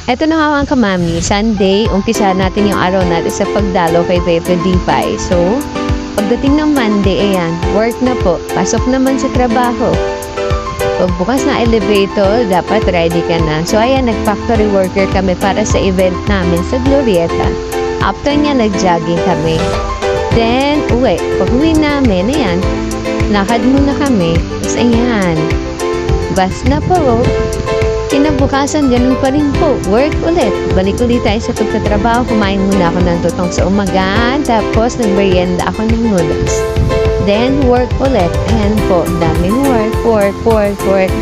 Eto na nga mga kamami, Sunday, umpisa natin yung araw natin sa pagdalo kay Tito Dipay. So, pagdating ng Monday, ayan, work na po. Pasok naman sa trabaho. Pagbukas na elevator, dapat ready ka na. So, ayan, nag-factory worker kami para sa event namin sa Glorieta. After niya, nag-jogging kami. Then, uwi. Pag-uwi namin, ayan, lakad muna kami. Tapos, ayan, bus na po. Kinabukasan, ganun pa rin po. Work ulit. Balik ulit tayo sa pagtatrabaho. Kumain muna ako ng tutong sa umaga. Tapos, nagmerienda ako ng noodles. Then, work ulit. Ayan po. Daming work.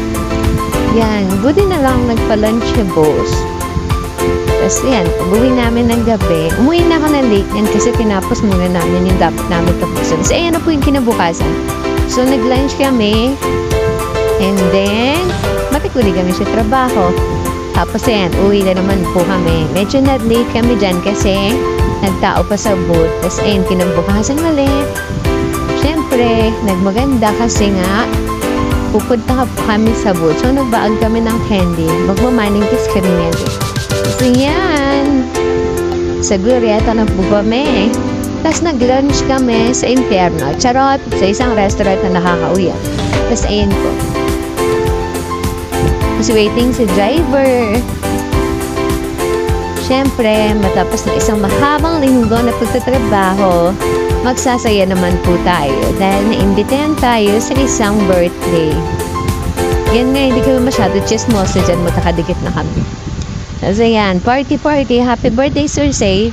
Yan. Buti na lang nagpa-lunchables. Tapos, yan. Pag-uwi namin ng gabi. Umuwi na ako ng late yan kasi tinapos muna namin yung dapat namin tapusin. So, ayan na po yung kinabukasan. So, nag-lunch kami. And then, matikuli kami sa trabaho. Tapos ayan, uwi na naman po kami. Medyo na-late kami dyan kasi nagtao pa sa booth. Tapos ayan, kinabukasan ulit. Siyempre, nagmaganda kasi nga pupunta kami sa booth. So, nagbaag kami ng candy. Magmamaning kiss kami yan. So, yan. Sa Glorieta na po kami. Tapos nag-lunch kami sa Inferno. Charot, sa isang restaurant na nakakauya. Tapos ayan po. Tapos waiting si driver. Siyempre, matapos ng isang mahabang linggo na pagtatrabaho, magsasaya naman po tayo dahil naimbitahan tayo sa isang birthday. Yan nga, hindi kami masyado chismoso dyan, magkakadikit na kami. Tapos ayan, party, happy birthday, Sir Say.